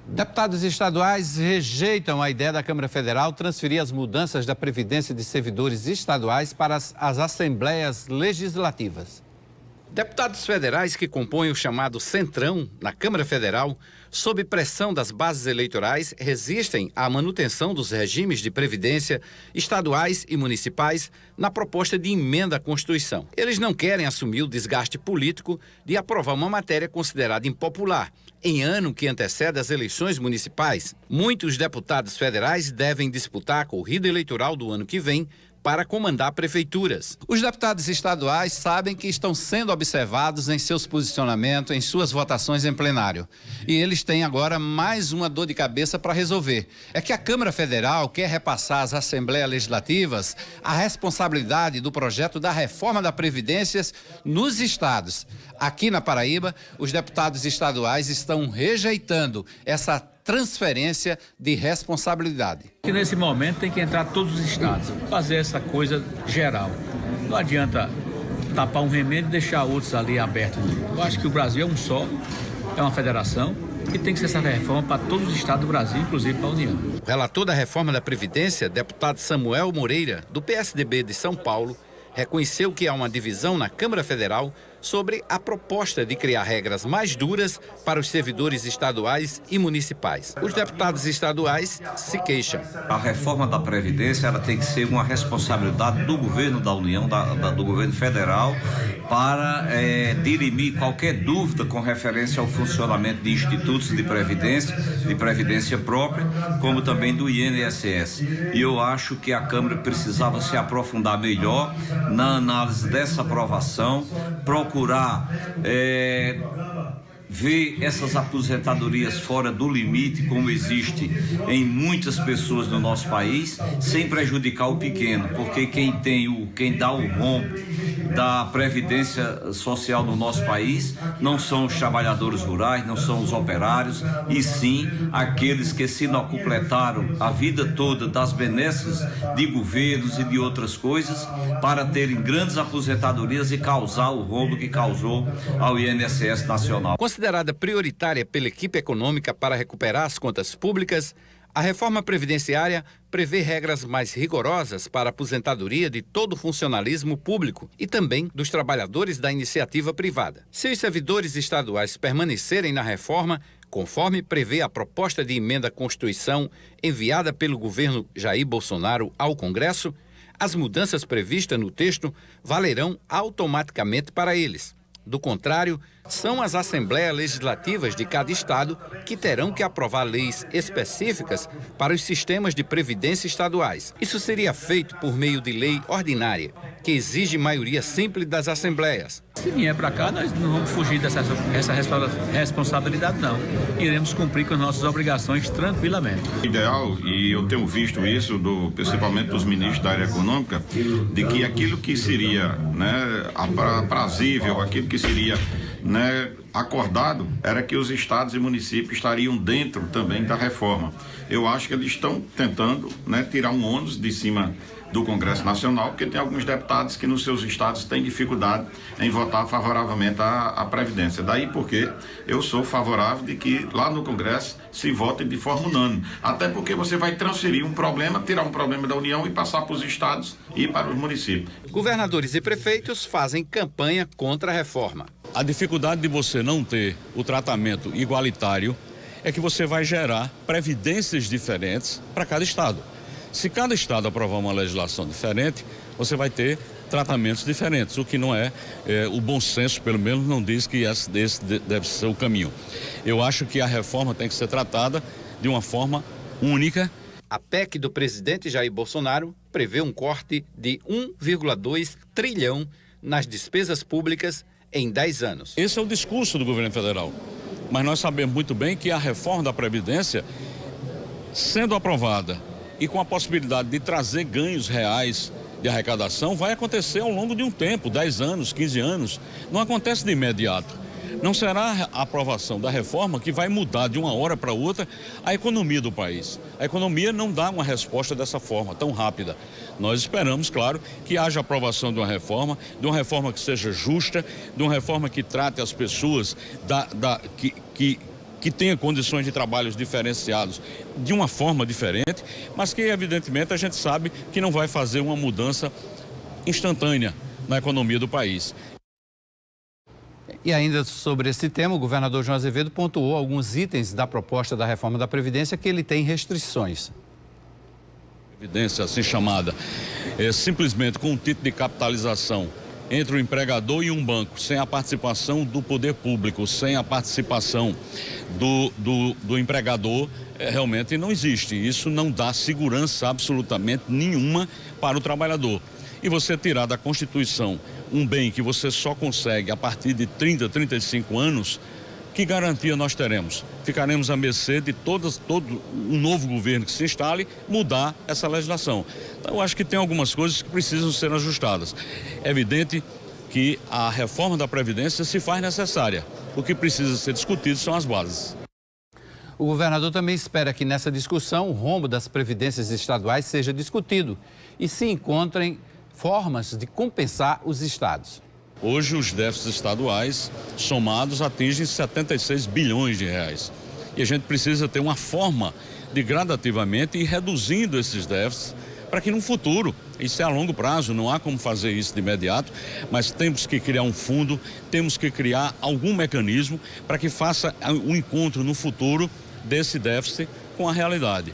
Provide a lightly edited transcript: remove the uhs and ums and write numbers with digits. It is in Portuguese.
Deputados estaduais rejeitam a ideia da Câmara Federal transferir as mudanças da Previdência de servidores estaduais para as Assembleias Legislativas. Deputados federais que compõem o chamado Centrão na Câmara Federal, sob pressão das bases eleitorais, resistem à manutenção dos regimes de previdência estaduais e municipais na proposta de emenda à Constituição. Eles não querem assumir o desgaste político de aprovar uma matéria considerada impopular em ano que antecede as eleições municipais. Muitos deputados federais devem disputar a corrida eleitoral do ano que vem para comandar prefeituras. Os deputados estaduais sabem que estão sendo observados em seus posicionamentos, em suas votações em plenário. E eles têm agora mais uma dor de cabeça para resolver. É que a Câmara Federal quer repassar às Assembleias Legislativas a responsabilidade do projeto da reforma da Previdência nos estados. Aqui na Paraíba, os deputados estaduais estão rejeitando essa transferência de responsabilidade. Que nesse momento tem que entrar todos os estados, fazer essa coisa geral. Não adianta tapar um remédio e deixar outros ali abertos. Eu acho que o Brasil é um só, é uma federação e tem que ser essa reforma para todos os estados do Brasil, inclusive para a União. O relator da reforma da Previdência, deputado Samuel Moreira, do PSDB de São Paulo, reconheceu que há uma divisão na Câmara Federal sobre a proposta de criar regras mais duras para os servidores estaduais e municipais. Os deputados estaduais se queixam. A reforma da Previdência ela tem que ser uma responsabilidade do governo da União, do governo federal, para dirimir qualquer dúvida com referência ao funcionamento de institutos de previdência própria, como também do INSS. E eu acho que a Câmara precisava se aprofundar melhor na análise dessa aprovação, procurar ver essas aposentadorias fora do limite, como existe em muitas pessoas no nosso país, sem prejudicar o pequeno, porque quem dá o rombo da previdência social no nosso país não são os trabalhadores rurais, não são os operários, e sim aqueles que se não completaram a vida toda das benesses de governos e de outras coisas para terem grandes aposentadorias e causar o rombo que causou ao INSS nacional. Considerada prioritária pela equipe econômica para recuperar as contas públicas, a reforma previdenciária prevê regras mais rigorosas para a aposentadoria de todo o funcionalismo público e também dos trabalhadores da iniciativa privada. Se os servidores estaduais permanecerem na reforma, conforme prevê a proposta de emenda à Constituição enviada pelo governo Jair Bolsonaro ao Congresso, as mudanças previstas no texto valerão automaticamente para eles. Do contrário, são as Assembleias Legislativas de cada estado que terão que aprovar leis específicas para os sistemas de previdência estaduais. Isso seria feito por meio de lei ordinária, que exige maioria simples das assembleias. Se vier para cá, nós não vamos fugir dessa responsabilidade, não. Iremos cumprir com as nossas obrigações tranquilamente. Ideal, e eu tenho visto isso, principalmente dos ministros da área econômica, de que aquilo que seria aprazível, aquilo que seria acordado, era que os estados e municípios estariam dentro também da reforma. Eu acho que eles estão tentando tirar um ônus de cima do Congresso Nacional, porque tem alguns deputados que nos seus estados têm dificuldade em votar favoravelmente à Previdência. Daí porque eu sou favorável de que lá no Congresso se vote de forma unânime. Até porque você vai transferir um problema, tirar um problema da União e passar para os estados e para os municípios. Governadores e prefeitos fazem campanha contra a reforma. A dificuldade de você não ter o tratamento igualitário é que você vai gerar previdências diferentes para cada estado. Se cada estado aprovar uma legislação diferente, você vai ter tratamentos diferentes, o que não é o bom senso, pelo menos, não diz que esse deve ser o caminho. Eu acho que a reforma tem que ser tratada de uma forma única. A PEC do presidente Jair Bolsonaro prevê um corte de 1,2 trilhão nas despesas públicas em 10 anos. Esse é o discurso do governo federal, mas nós sabemos muito bem que a reforma da Previdência, sendo aprovada e com a possibilidade de trazer ganhos reais de arrecadação, vai acontecer ao longo de um tempo, 10 anos, 15 anos. Não acontece de imediato. Não será a aprovação da reforma que vai mudar de uma hora para outra a economia do país. A economia não dá uma resposta dessa forma, tão rápida. Nós esperamos, claro, que haja aprovação de uma reforma que seja justa, de uma reforma que trate as pessoas que que tenha condições de trabalhos diferenciados de uma forma diferente, mas que evidentemente a gente sabe que não vai fazer uma mudança instantânea na economia do país. E ainda sobre esse tema, o governador João Azevedo pontuou alguns itens da proposta da reforma da Previdência que ele tem restrições. Previdência assim chamada, simplesmente com um título de capitalização entre o empregador e um banco, sem a participação do poder público, sem a participação do empregador, realmente não existe. Isso não dá segurança absolutamente nenhuma para o trabalhador. E você tirar da Constituição um bem que você só consegue a partir de 30, 35 anos, que garantia nós teremos? Ficaremos à mercê de todo um novo governo que se instale mudar essa legislação. Então, eu acho que tem algumas coisas que precisam ser ajustadas. É evidente que a reforma da Previdência se faz necessária. O que precisa ser discutido são as bases. O governador também espera que nessa discussão o rombo das previdências estaduais seja discutido e se encontrem formas de compensar os estados. Hoje os déficits estaduais somados atingem 76 bilhões de reais. E a gente precisa ter uma forma de gradativamente ir reduzindo esses déficits para que no futuro, isso é a longo prazo, não há como fazer isso de imediato, mas temos que criar um fundo, temos que criar algum mecanismo para que faça um encontro no futuro desse déficit com a realidade.